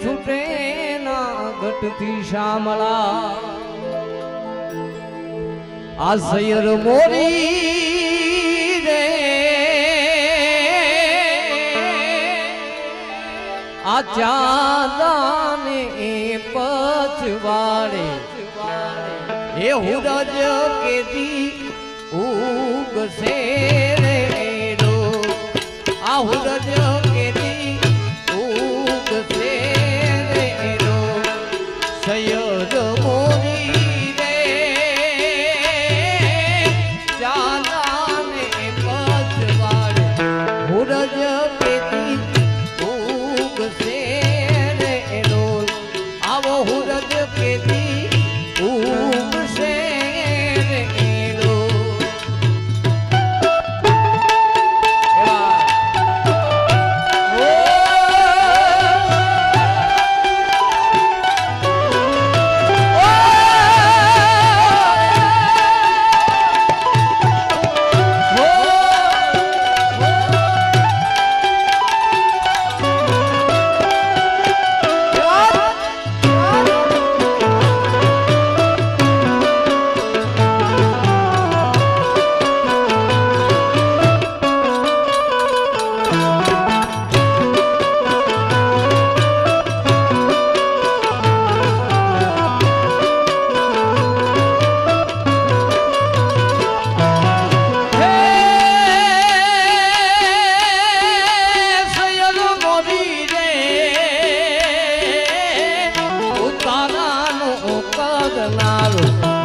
છૂટે ના ઘટથી શામળા આ સૈયર મોરી રે આ ચાંદાને પછવાડે એ હુરજ કેદી ઉગશે રે રો આ હુરજ કેદી ઉગશે રે રો સૈયર મોરી રે ચાંદાને પછવાડે હુરજ કેદી ઉગશે રે રો આવો હુરજ કેદી ઉગશે રે રો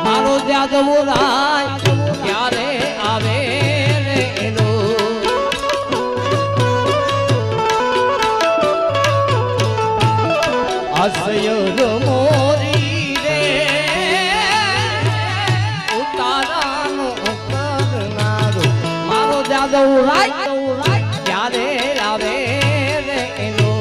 મારો જાદવો રાય ક્યારે આવે રે એનો અસયર મોરી રે ઉતારાનો કરનારો મારો જાદવ રાય ક્યારે આવે રે એનો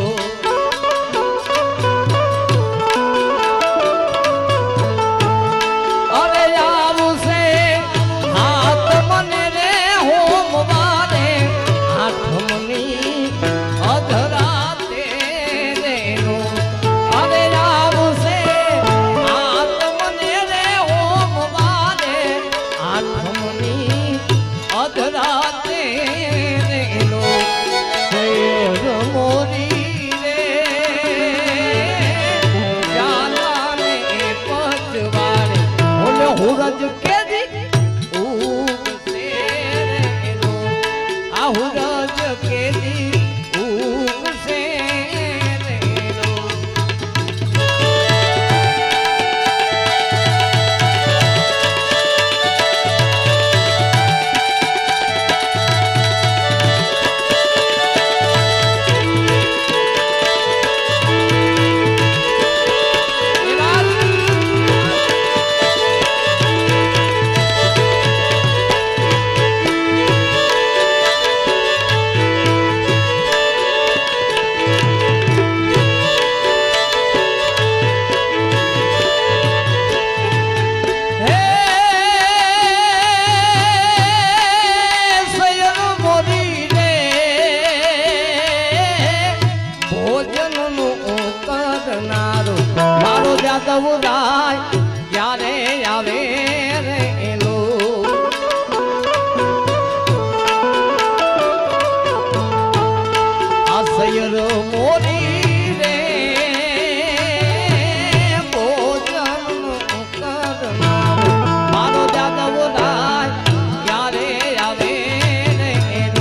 હુરજ કેદી ઉગશે રે રો આ હુરજ કેદી ઉગશે રે રો મારો જાદવ રાય ક્યારે આવે રે એનો આ સૈયર મોરી રે ભોજન કરનારો મારો જાદવ રાય ક્યારે આવે રે એનો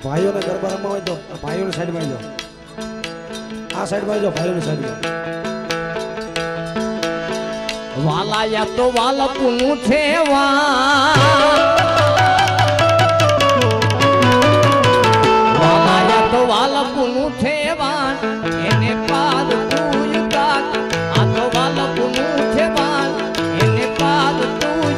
ભાઈઓને ગરબા રમવા હોય તો ભાઈઓની સાઈડમાં જાઓ આ સાઈડમાં જાઓ ભાઈઓની સાઈડમાં વાલા યા તો વાલા પુનું છે વાલા યા તો વાલા પુનું છે વાન એને પાદ તું ગાત આ તો વાલા પુનું છે વાન એને પાદ તું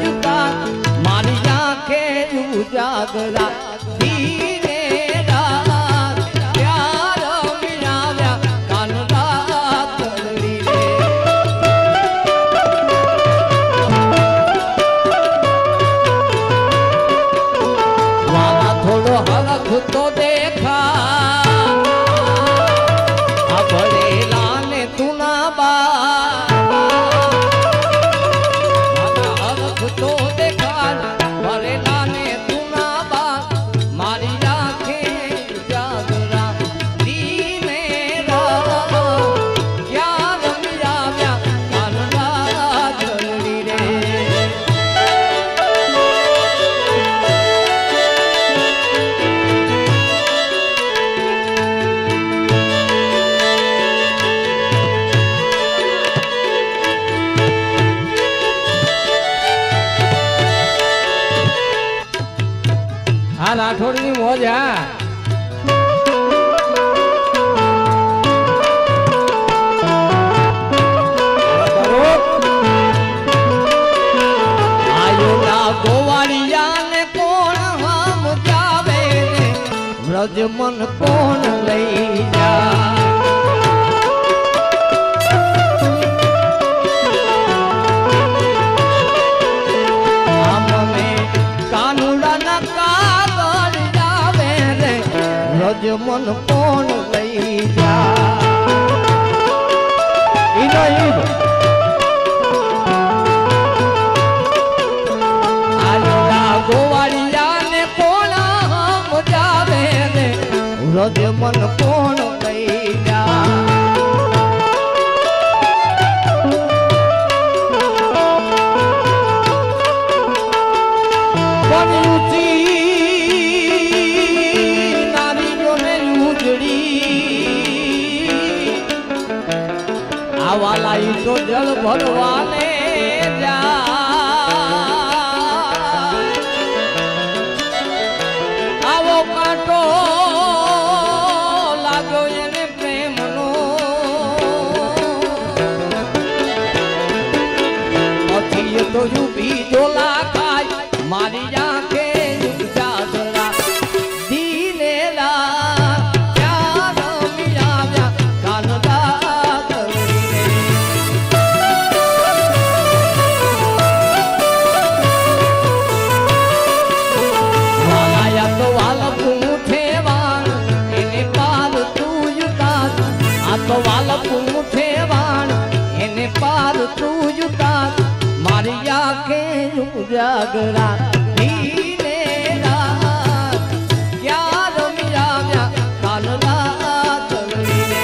આ રાઠોડની મોજ હા ગોવાળિયાને કોણ હમ જાવે વ્રજ મન કોણ લઈ જા આમને કાનુડાના કાગળ જાવે રે વ્રજ મન કોણ લઈ જા ઈનો ઈનો ગોવાળિયાને કોણ હમ જાવે રે વ્રજ મન કોણ લઈ જા નારીઓને ઉજળી આવા લાઈ તો જળ ભરવાને જા કાંટો લાગ્યો એને પ્રેમનો નથી તો યુબી જોલા ખાય મારી આંખે જાદરા દીનેલા ક્યાં રમી આવ્યા કાનડા કરીને વાલાયા તો વાલા તો વાલ પૂઠે વાણ એને પાર તું જુતા મારી આંખે જાગરા ધીને રાત ક્યાં રમી આવ્યા કાનડા તળીને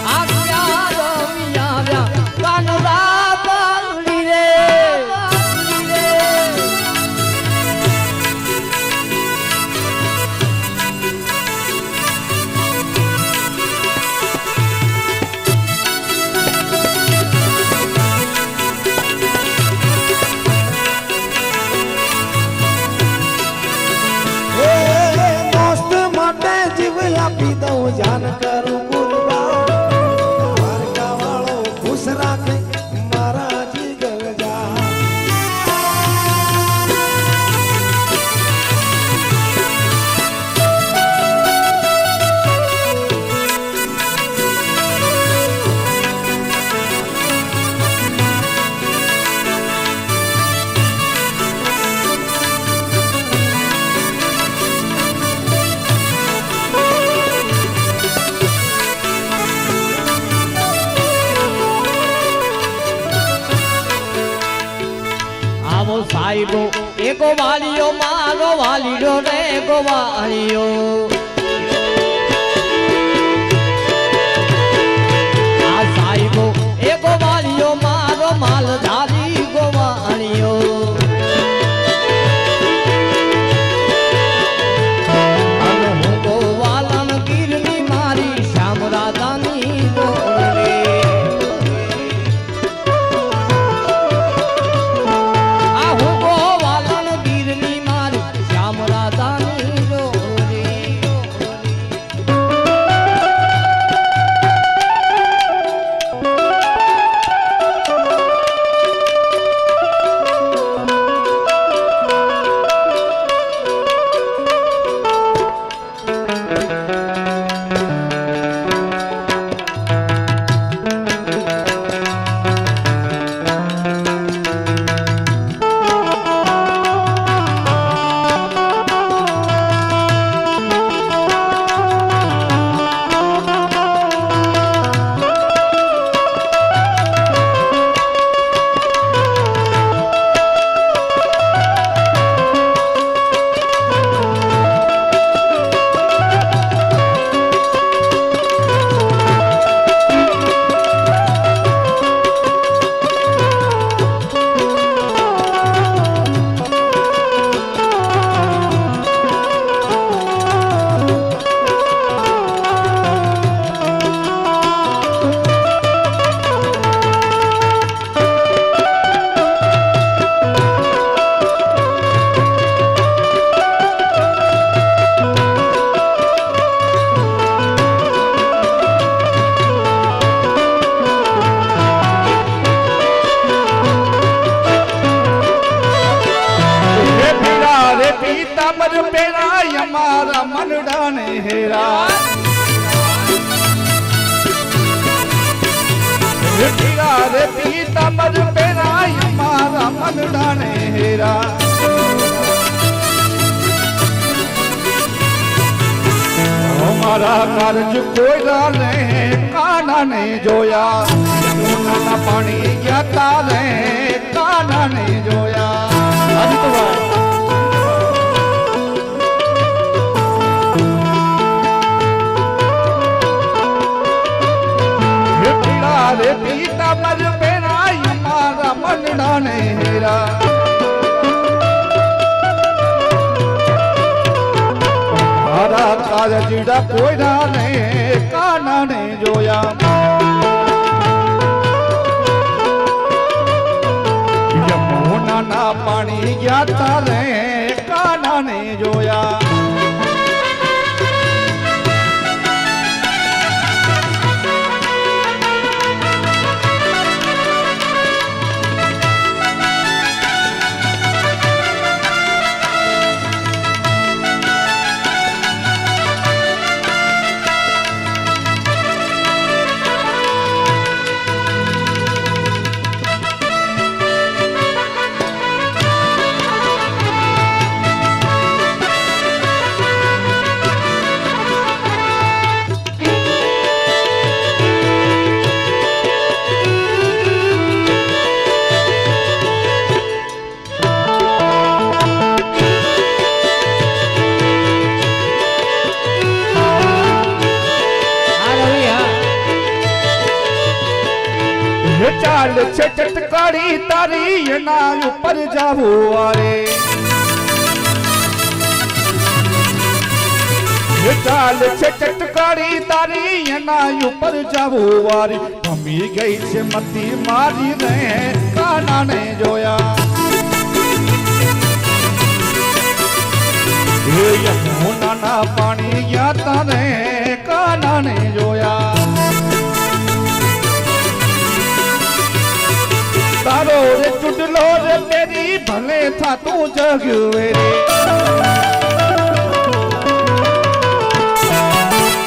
આ ક્યાં રમી આવ્યા કાનડા તળીને આપી દઉં જાન કરું કુરબાન મારકા વાળો ખુશ રાખે મારા જીગર જા સાહેબો એ ગોવાળિયો મારો વાલીડો રે ગોવાળિયો આ સાહેબો એ ગોવાળિયો મારો માલધારી ગોવાળિયો અને હું ગોવાલન ગીરની મારી શ્યામ રાધાની અમારા મનડાને હેરા હીરા રે પીતાંબર પહેરાય અમારા મનડાને હેરા અમારા કારજ કોયરા ને કાના ને જોયા યમુનાના પાણી ગયા તારે કાના ને જોયા રે પીતાંબર પહેરાય અમારા મનડાને હેરા મારા કારજીડા કોયરા ને કાના ને જોયા યમુનાના પાણી ગયા તારે કાના ને જોયા ચાલ છે ચટકારી તારી એના ઉપર જાવું વારે ચાલ છે ચટકારી તારી એના ઉપર જાવું વારે મમ્મી ગઈ છે મતી મારી ને કાના ને જોયા યમુનાના પાણી ગયા તારે કાના ને જોયા તારો રે ચુડલો રે તેરી ભલે થાતું જગવે રે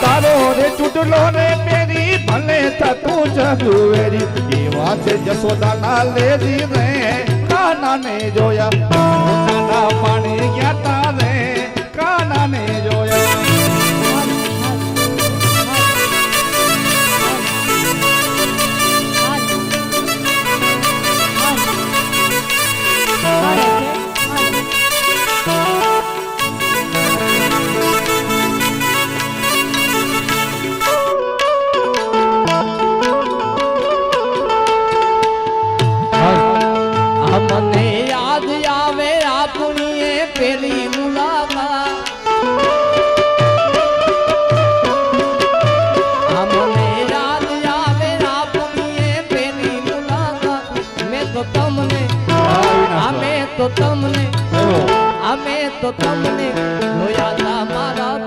તારો રે ચુડલો રે તેરી ભલે થાતું જગવે રે એવા છે જશોદાના લેરી રે કાના ને જોયા નાના પાણી ગયા તારે કાના ને જોયા મને યાદ આવે આપણી પેલી મુલાકાત મને યાદ આવે આપણી પેલી મુલાકાત મેં તો તમને અમે તો તમને જોયા તા મારા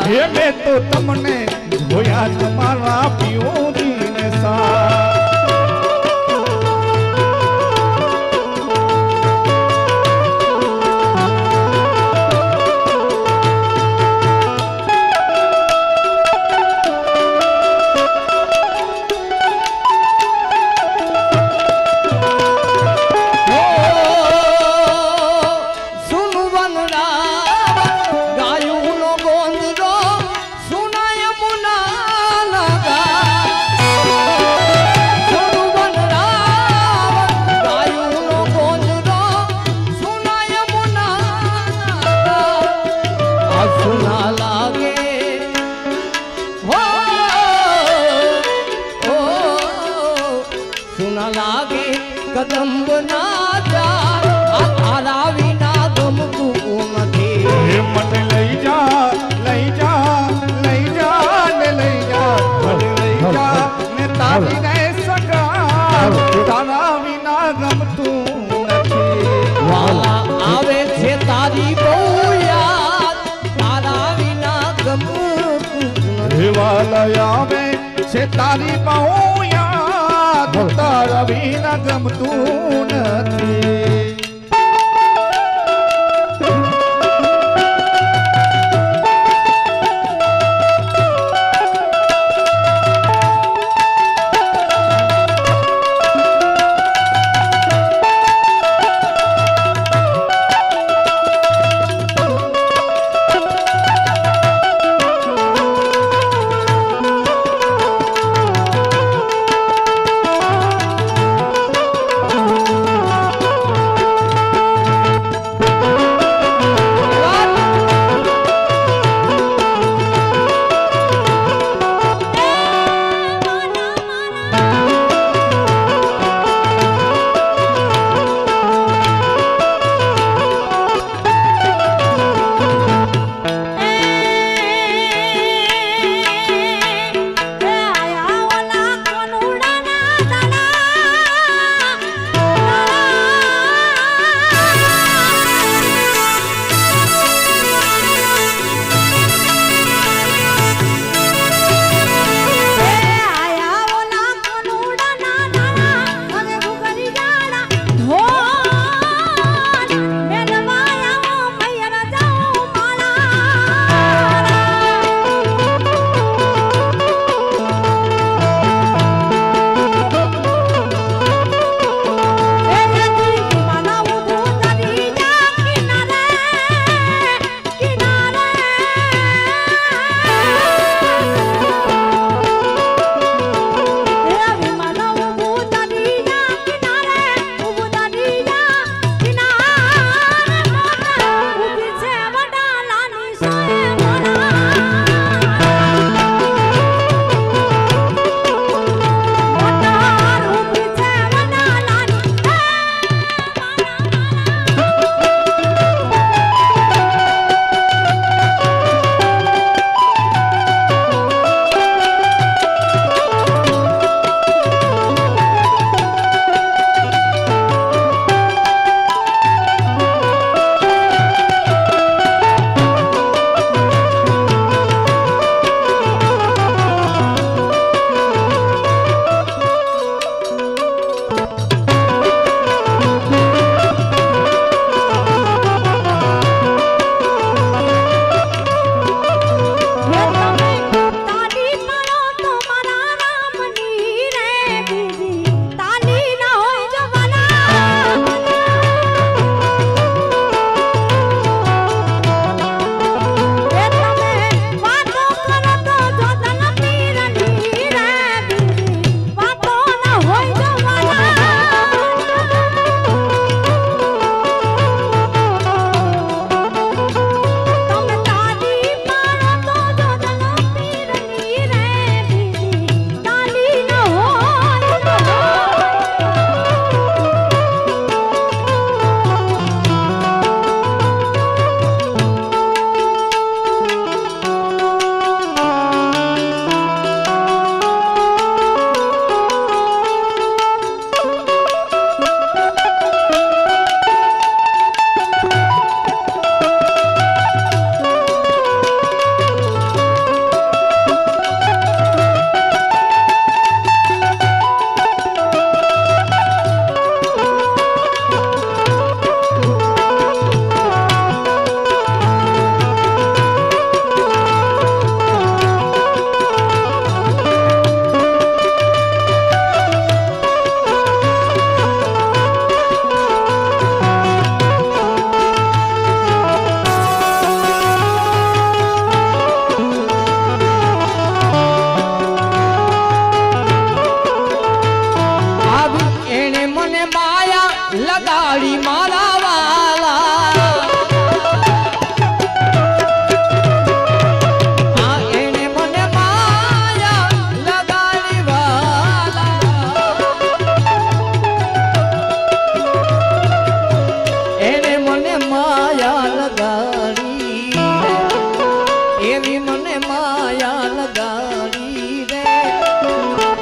હે મેં તો તમને જોયા તમારા પીઓની ને સા લાગે કદમ ના જાય આ તારા વિના ગમતું નથી મને લઈ જા લઈ જા લઈ જા ને લઈ જા મને લઈ જા ને તારી ને સગા તારા વિના ગમતું નથી વાલા આવે છે તારી બહુ યાદ તારા વિના ગમતું નથી વાલા આવે છે તારી બહુ તારા વિના ગમતું નથી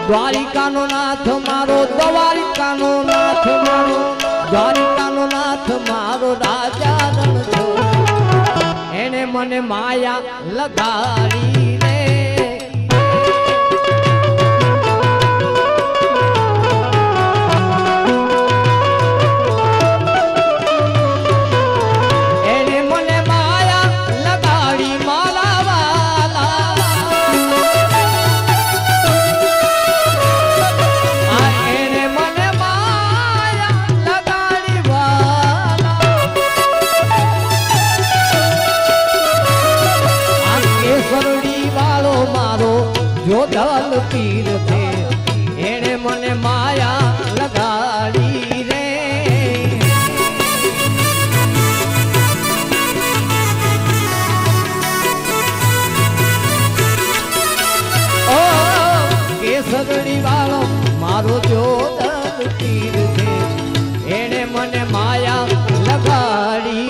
દ્વારિકાનો નાથ મારો, દ્વારિકાનો નાથ મારો, દ્વારિકાનો નાથ મારો રાજા રણછોડ. એને મને માયા લગાડી રે. એને મને માયા લગાડી મારા વાલા. આ એને મને માયા લગાડી વાલા. આ કેસરડી વાળો મારો જોધલ પીર છે. એને મને માયા લગાડી રે. ઓ કેસરડી વાળો મારો જોધલ પીર છે. એને મને માયા લગાડી.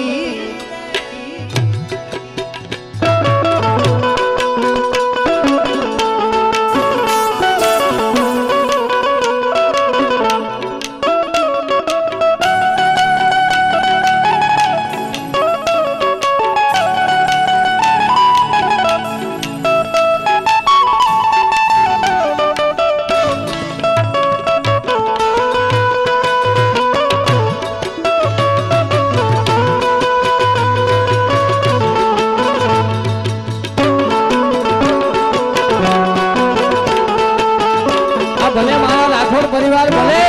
ભલે મારા રાઠોડ પરિવાર ભલે,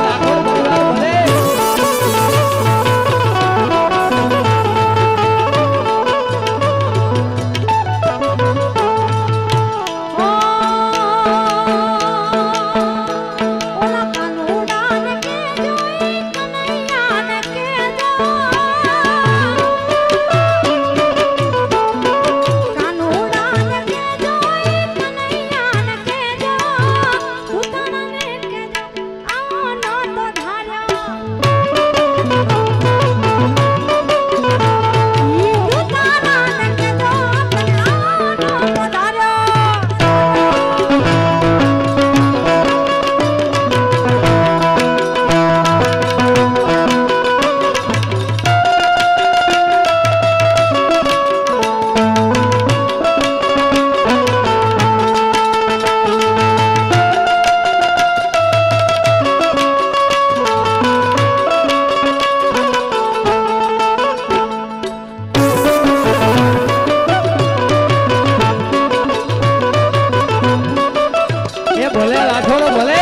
રાઠોડ પરિવાર ભલે. ઓલા કાનુડાને કેજો ઈ કનૈયાને કેજો. કાનુડાને કેજો ઈ કનૈયાને કેજો. ભૂતળાને કેજો આવો નોતો ધાર્યો. ઈ ભૂતળાને કેજો પણ આવો નોતો ધાર્યો. એ ભલે રાઠોડ ભલે.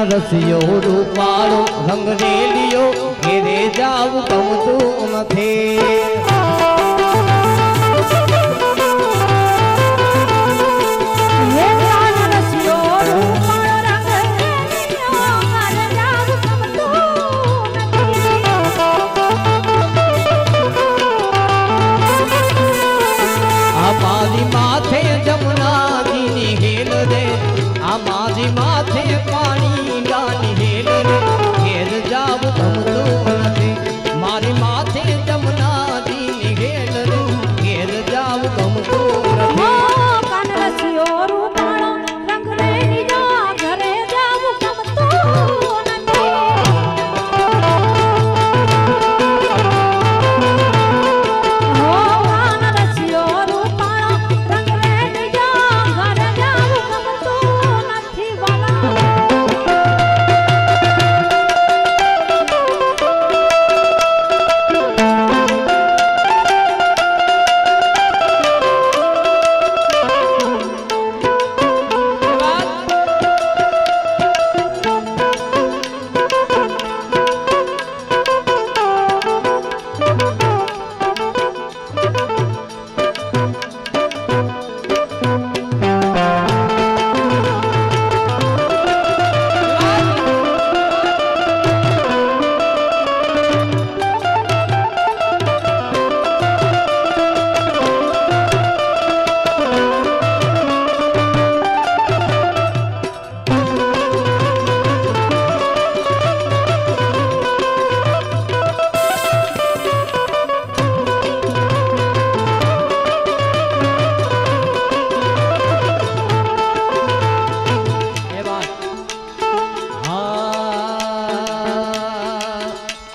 રસિયો રૂપાળો રંગ રેલિયો ઘેરે જાવ ગમતું નથી.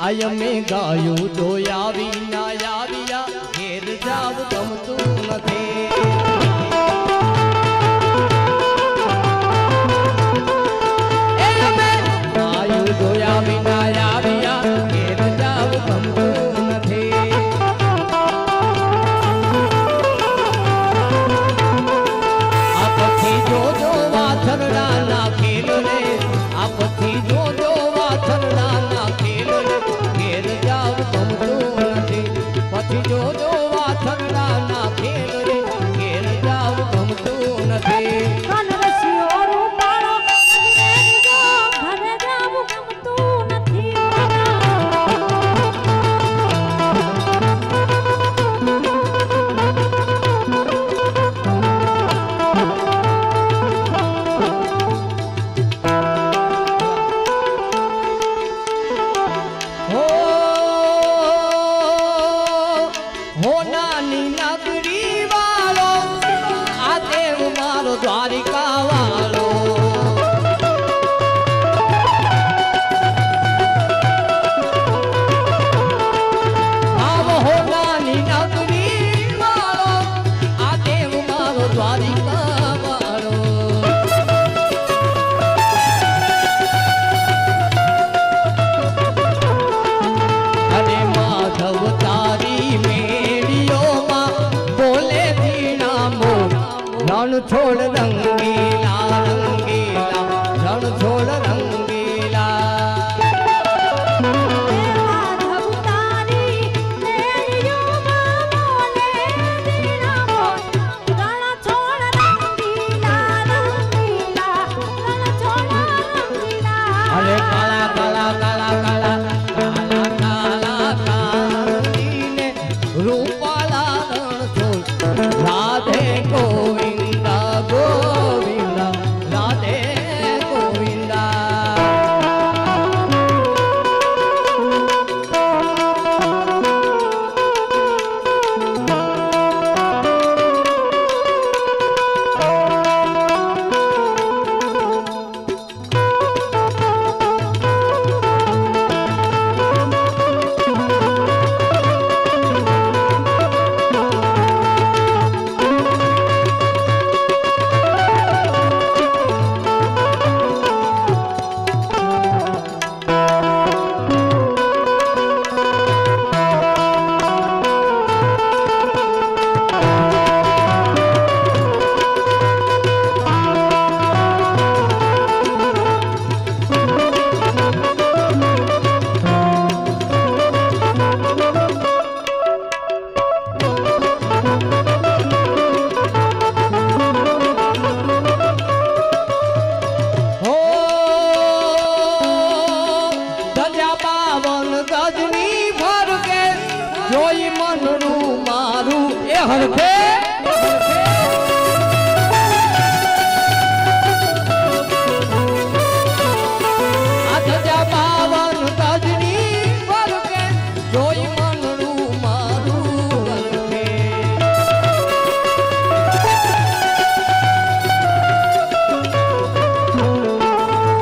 આય મેં ગાયું જોયા વિના આવ્યા ઘેર જાવ ગમતું નથી એ મેં ગાયું જોયા વિના આવ્યા ઘેર જાવ ગમતું નથી આ પછી જોજો વાછરડા ના ખેલ રે આ પછી જોજો વાછરડા ના ખેલ રે ઘેર જાવ ગમતું નથી પછી જોજો વાછરડા ના ખેલ રે ઘેર જાવ ગમતું નથી કનરસિયો રૂપાળો જો ઘરે જાવું ગમતું નથી હો નાની નગરી વાળો આ દેવ મારો દ્વારિકા વાળો આવો હો નાની નગરી વાળો આ દેવ મારો દ્વારિકા વાળો અરે માધવ તારી મેળીઓમાં બોલે ધીણા મોર રણ છોડ રંગીલા રંગીલા રણ છોડ રંગીલા માધવ તારી મેળીઓમાં બોલે ધીણા મોર રણ છોડ રંગીલા રંગીલા રણ છોડ રંગીલા અરે કાળા કાળા કાળા કાળા કાળા કાળા કાળીને રૂપાળા રણ છોડ રાધે ગોવિંદા ગોવિંદા રાધે ગોવિંદા હો ધજા પાવન ગજની ફરકે જોઈ મનરું મારું એ હરખે આ ધજા પાવન ગજની ફરકે જોઈ મનરું મારું હરખે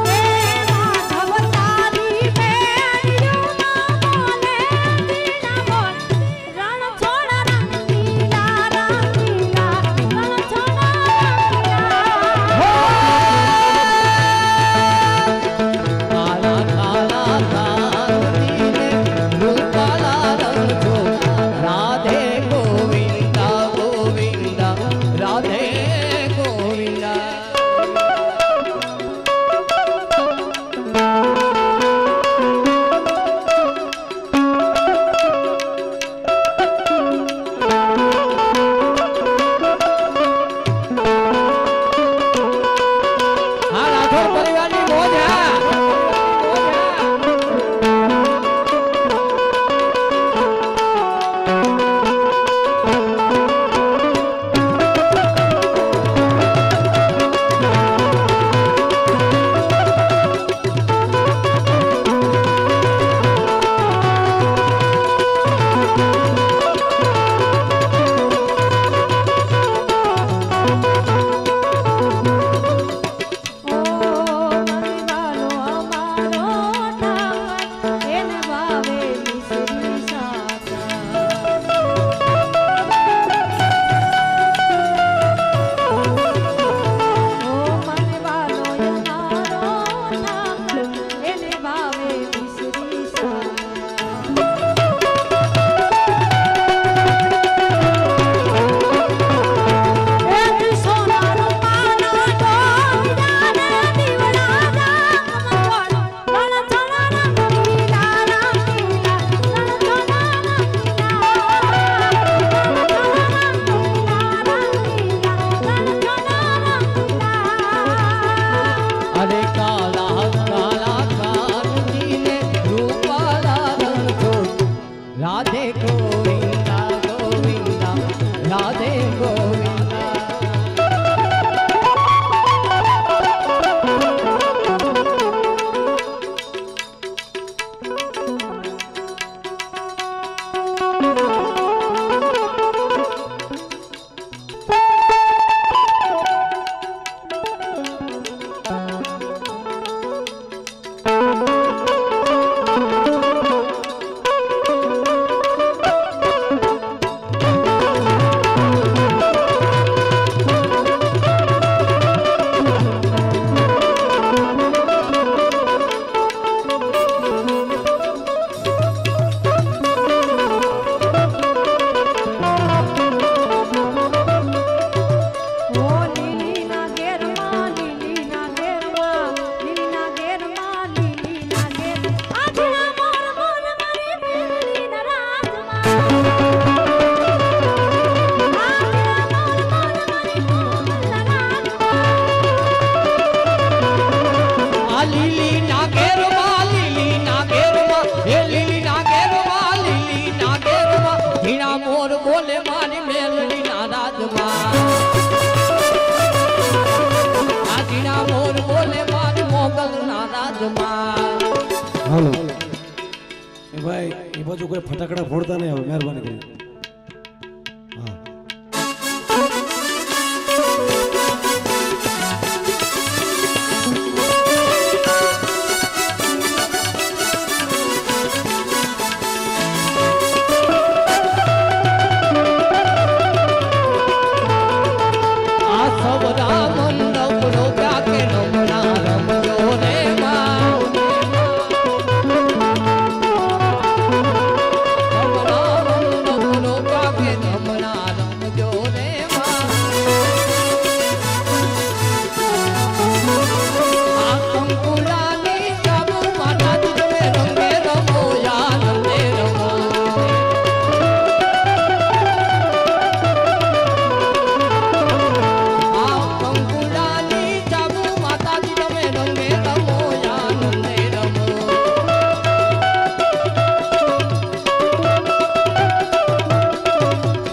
માધવ તારી મેળીઓમાં બોલે ધીણા મોર રણ છોડ રંગીલા રંગીલા હાલો એ ભાઈ એ બાજુ કોઈ ફટાકડા ફોડતા નહીં હવે મહેરબાની કરી હા આ સવરા મંડપ નો પ્યાકે નમણા રમજો રે માં સવરા મંડપ નો પ્યાકે નમણા રમજો રે માં આ કંકુલાની ચાબુ માતાજી તમે રંગે રમો આનંદે રમો આ કંકુલાની ચાબુ માતાજી તમે રંગે રમો આનંદે રમો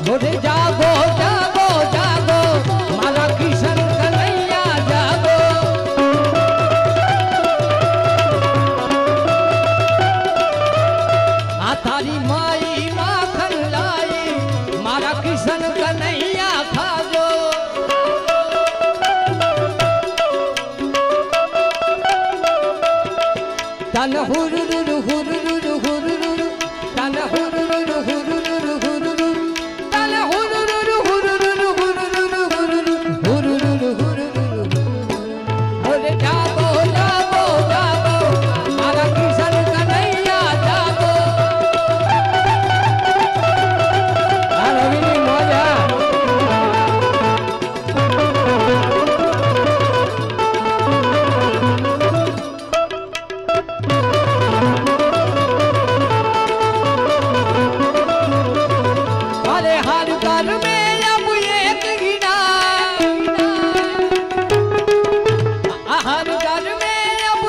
રોજે જાગો જાગો જાગો મારા કિશન કનૈયા જાગો આ તારી માઈ માખણ લાઈ મારા કિશન કનૈયા ખાજો તન હુરુરુરુ હુરુરુરુ હુરુરુરુ તન હુરુરુરુ હુરુરુરુ હુરુરુરુ તન હુરુરુરુ હુરુરુરુ હુરુરુરુ હુરુરુરુ હુરુરુરુ ઓરે જાગો જાગો જાગો મારા કિશન કનૈયા જાગો આ રવિની મોજા अरे हर घर में अब एक गिना हर घर में अब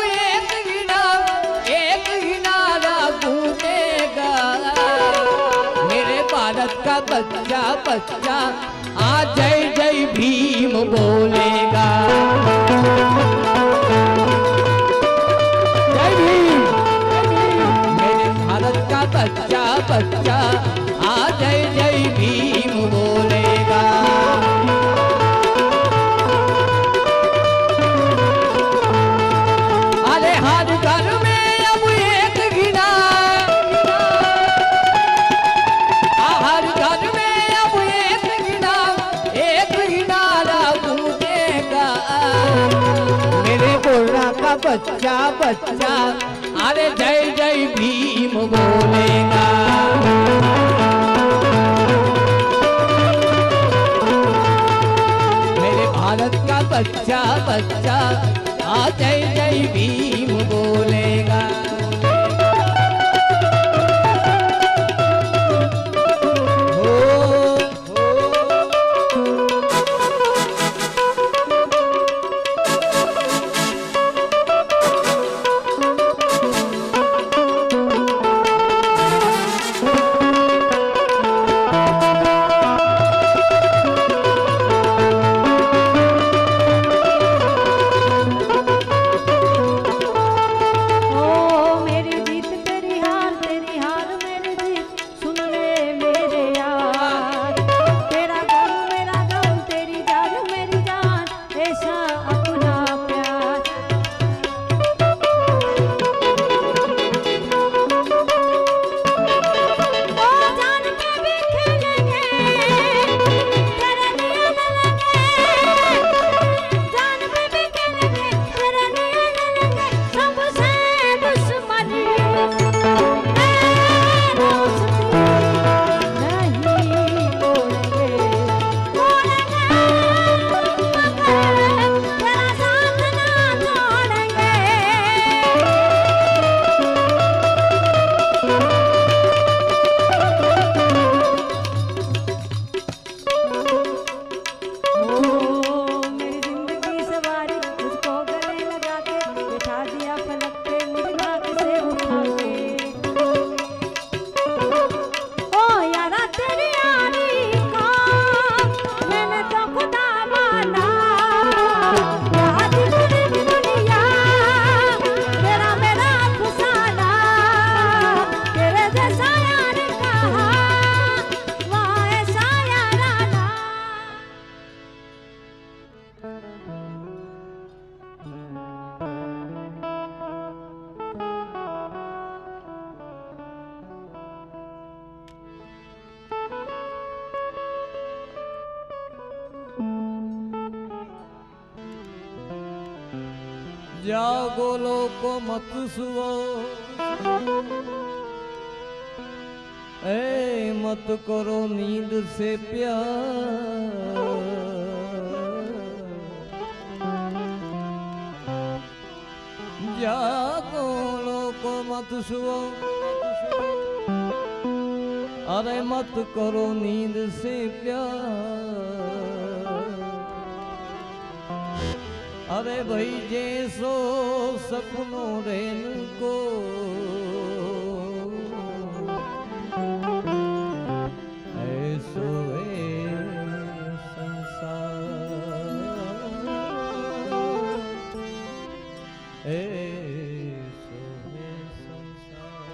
एक गिनारा गूंजेगा मेरे भारत का बच्चा बच्चा आ जय जय भीम बोलेगा जय भीम मेरे भारत का बच्चा बच्चा आ जय जय भीम बोलेगा अरे हर घर में अब एक गिना हर घर में अब एक गिनारा गूंजेगा मेरे बोलना का बच्चा बच्चा अरे जय जय भीम बोलेगा मेरे भारत का बच्चा बच्चा आ जय जय भीम बोलेगा जागो लोको मत सुवो ए मत करो नींद से प्यार जागो लोको मत सुवो अरे मत करो नींद से प्यार अरे भाई जैसो सपनों रेन को ऐसो है संसार ऐसो है संसार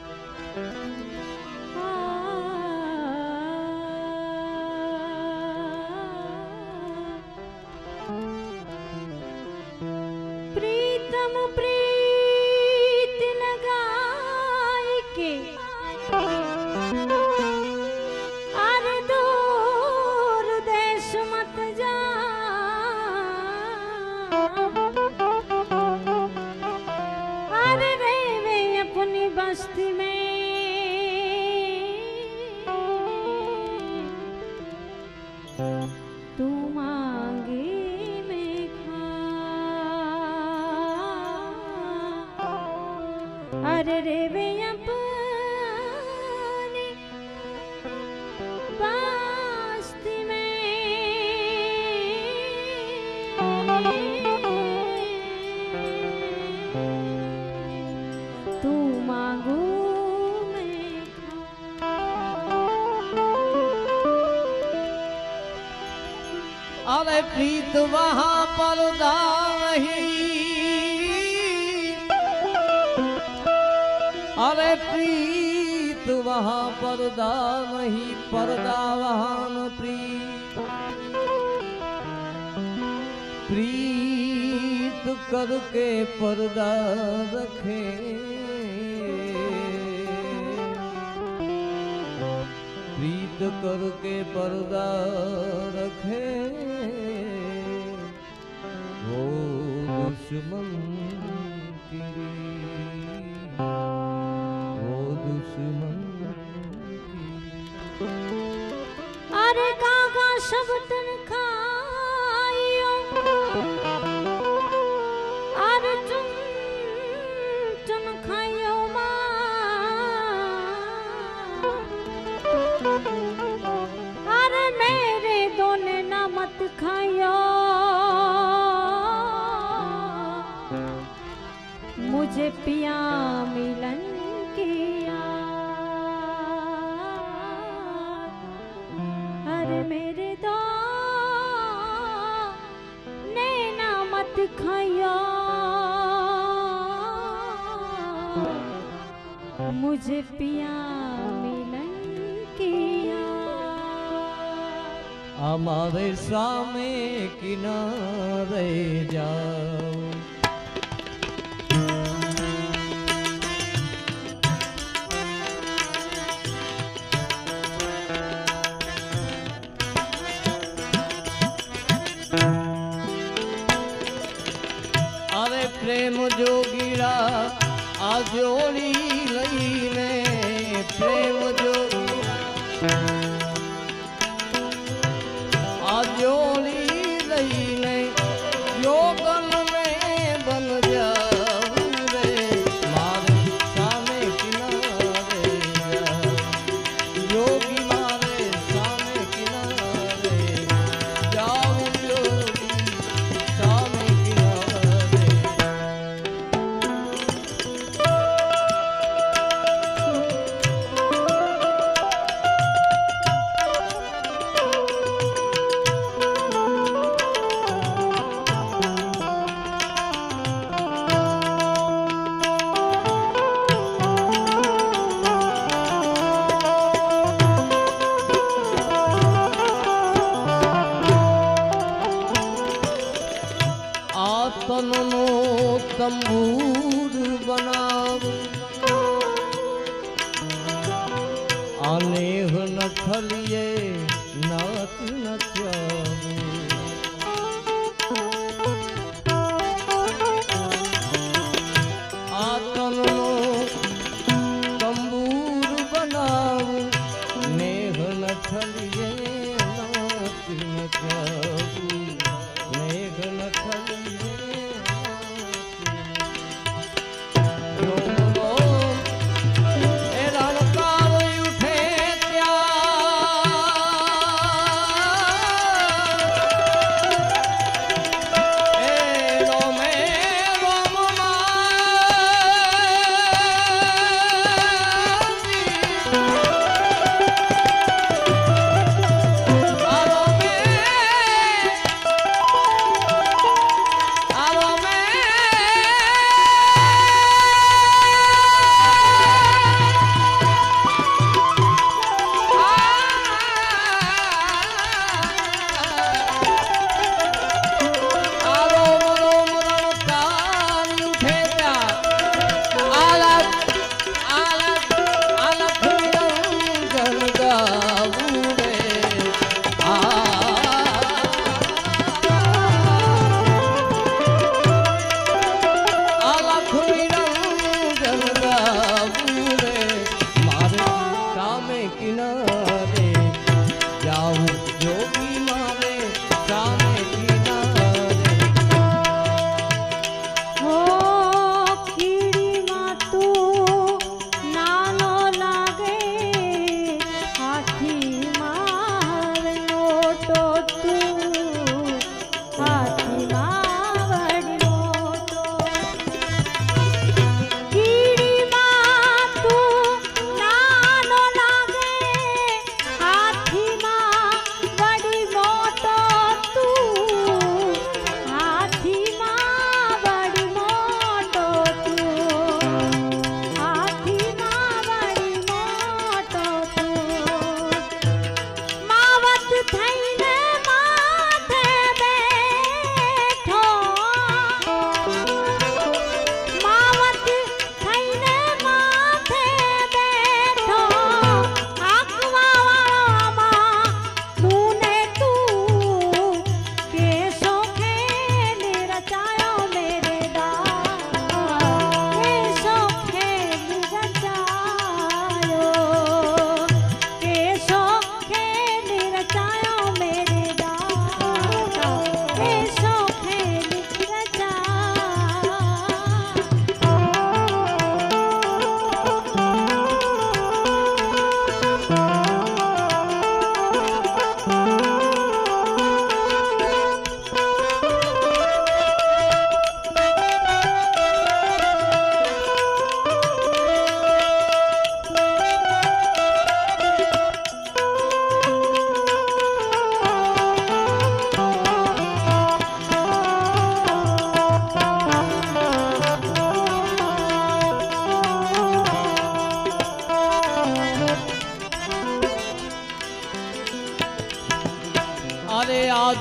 प्रीतम प्रीत लगाई के अरे दूर देश मत जा अरे रे वे अपनी बस्ती में तू मांगे में खा अरे रे वे अपनी बस्ती में तू मांगू में खा अरे प्रीत वहाँ पर्दा नहीं अरे प्रीत वहाँ पर्दा नहीं पर्दा वहाँ न प्रीत प्रीत करके पर्दा रखे प्रीत करके पर्दा रखे वो दुश्मन की वो दुश्मन की अरे काका शब्दन खाइयो अरे चुन चुन खाइयो अरे मेरे दोने ना मत खाइयो मुझे पिया मिलन किया अरे मेरे दो नैना मत खाइयो मुझे पिया मिलन किया हमारे सामे किनारे जाओ अरे प्रेम जोगीरा आजोड़ी लईने प्रेम जोगीरा आजोड़ी लईने योगन में बन जाऊं रे मारे सामे किनारे जाऊं योगी मारे सामे किनारे जाऊं योगी सामे किनारे આતનનો તંબૂર બનાવ આનેહ ન થલીએ નાત નચાવું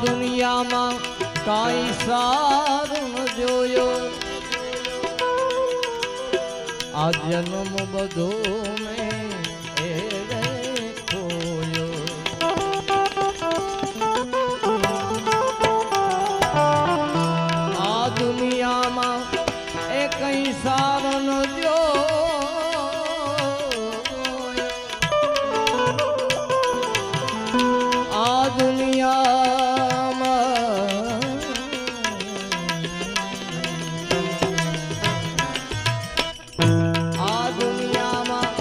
દુનિયામાં કાંઈ સારું ન જોયો આ જન્મ બધો મેં એરે ખોયો આ દુનિયામાં એ કઈ સારું ન જોયો આ દુનિયામાં આ દુનિયામાં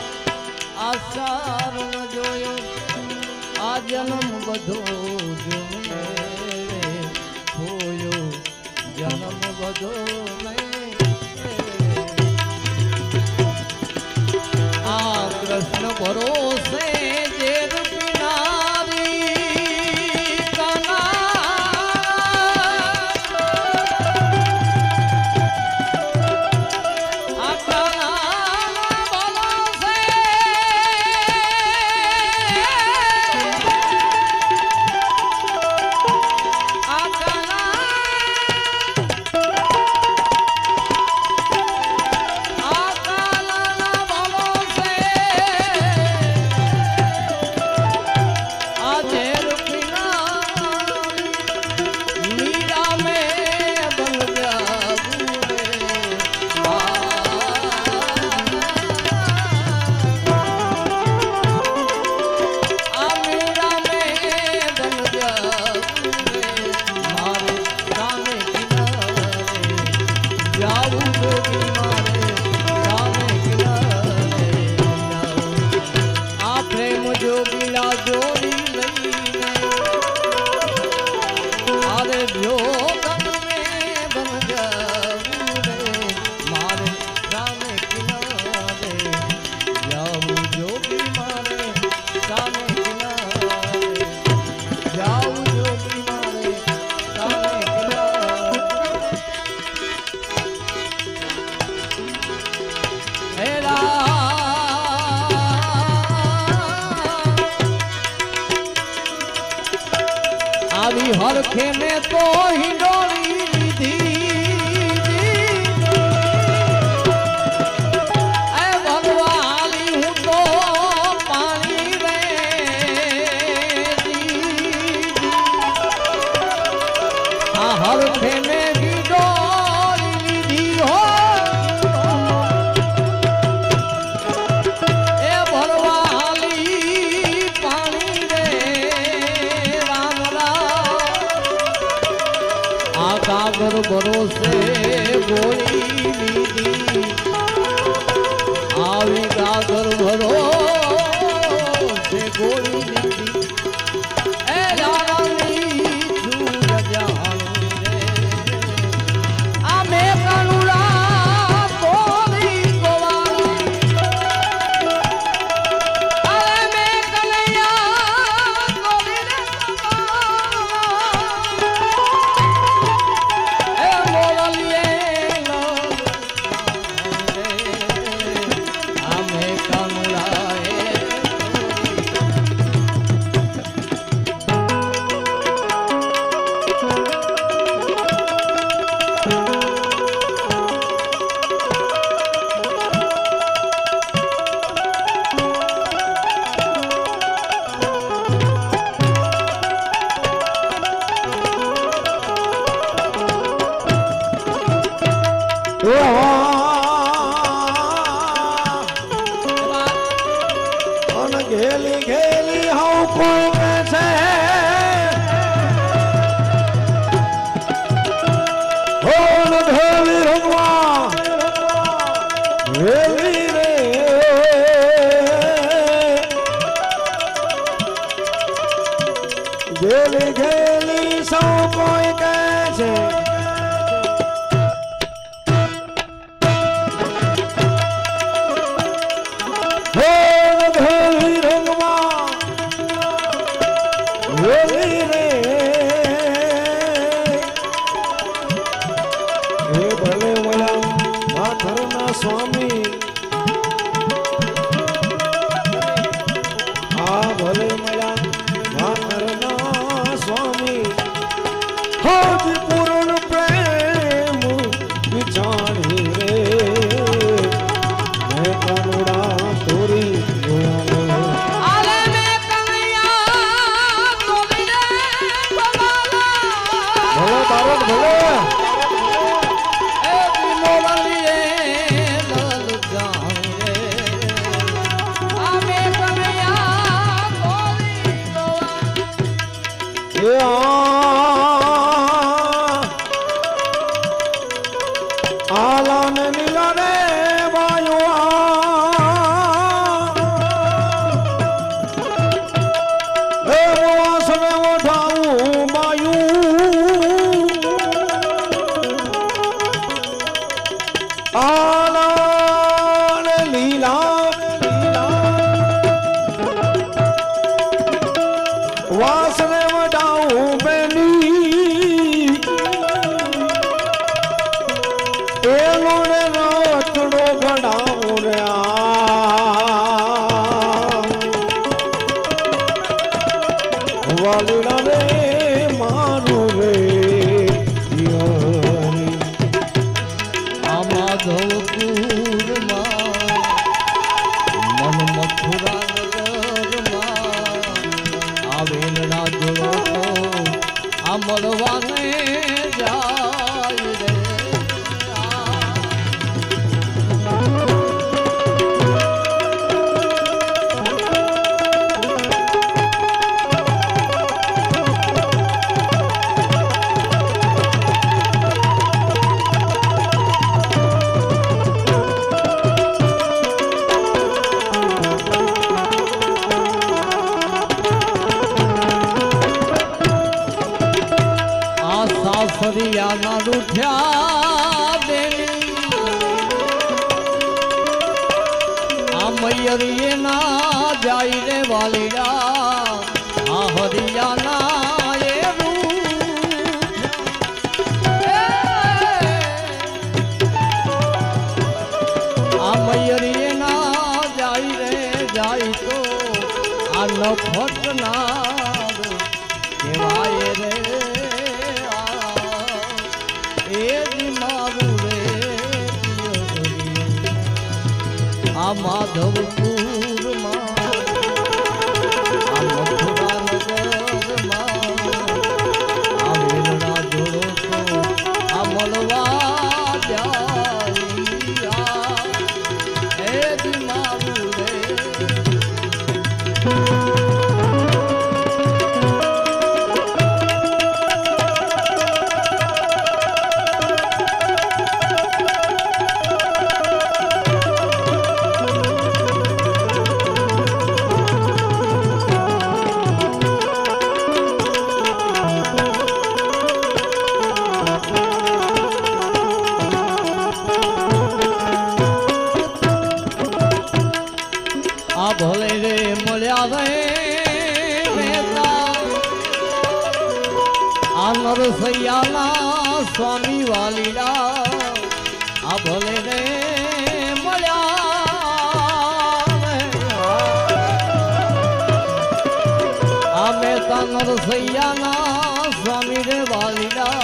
આ સારું ન જોયો આ જન્મ બધો ખોયો જન્મ બધો આ કૃષ્ણ ભરોસે જે આવી હરખે મેં તો હિંડોળી લીધી એ ભગવા હાલી હું તો પાણી રે આ હરખે મેં હિંડોળી લીધી હો એ ભરવા હાલી પાણી રે કાગર ભરોસે ગોળી લીધી આવી કાગર ભરોસે ગોળી લીધી એ રાણી છું જાણી રે આ મેં કનુડા તોરી ગોવાળી અરે મેં કનૈયા તોરી રે घेली घेली हूँ कौन से होन घेली रुगवा घेली रे घेली घेली सौ कोई कैसे स्वामी आ भले मला स्वामी આલાન નીલા રે વાયો એ વાસને ઓઢાવું માયું આલાન લીલા વાસને વડાવું બેની એલો ને રતડો ઘડાવું રે વાલીલા રે મારું રે આ માધવપુરમાં મન મથુરા નગરમાં આવેલના જોડો આ મળવાને જાય રે સરિયાના રૂઠ્યા દેવી આ મયરીએ ના જાય રે વાલીડા આ હરિયાના એ આ મયરીએ ના જાય રે જાય તો આ નફટ ના કહેવાય રે આ માધવપુરમાં આ મથુરા નગરમાં આવેલના જોડો તો આ મળવા જાય એ મારું રે ભલે રે મળ્યા રે આ નરસૈયાના સ્વામી વાલીડા આ ભલે રે મળ્યા આ મહેતા નરસૈયાના સ્વામી રે વાલીડા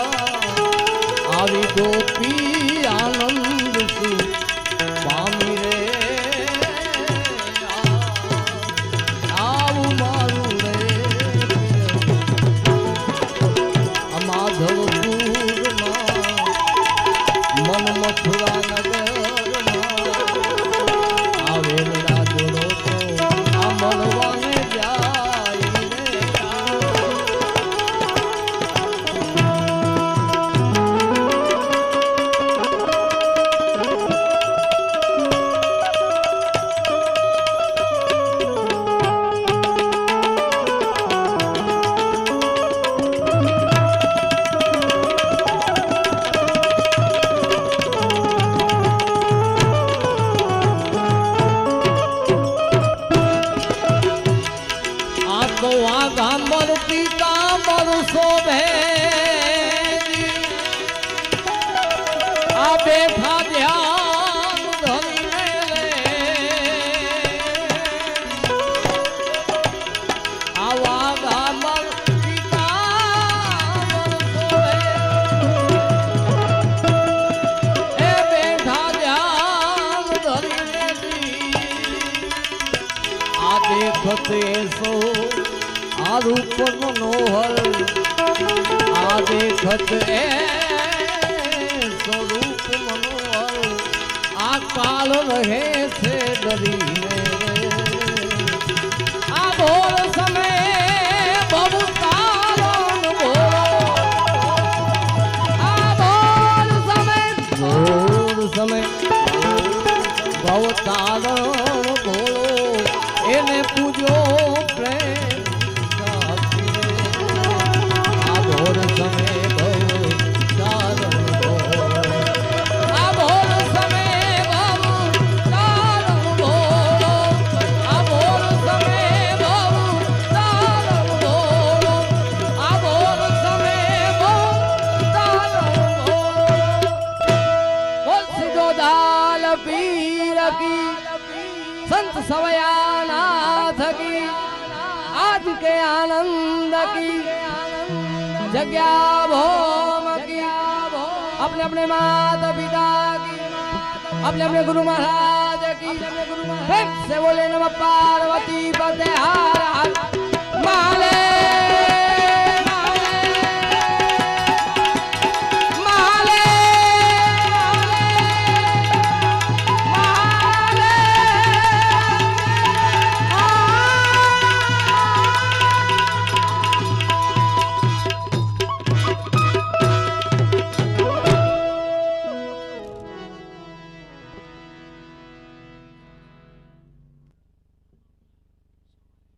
આવી ગોપી આનંદ સ્વામી રે મથુરા નગરમાં આવેલના જોડો તો આ મળવાને જાય રે ગામર પીતાંબર શોભે આ બેઠા ધ્યાન ધરીને આવા ગામર પીતાંબર શોભે એ બેઠા ધ્યાન ધરીને આ દેખતે સો આ રૂપ મનોહર આ દેખત એ સ્વરૂપ મનોહર આ કાલ રહે છે ડરીને આ ભોર સમય બહુ તારો એને પૂજો પ્રેમ સાથે. આ ભોર સમય બહુ સારો ભોર. આ ભોર સમય બહુ સારો ભોર. આ ભોર સમય બહુ સારો ભોર. આ ભોર સમય બહુ સારો ભોર. બોલ સીધો દાલ પીર કી संत सवयानाथ की आज के आनंद की जग्या भोम की अपने अपने माता पिता की अपने अपने गुरु महाराज की प्रेम से बोले नमः पार्वती पते हर हर माले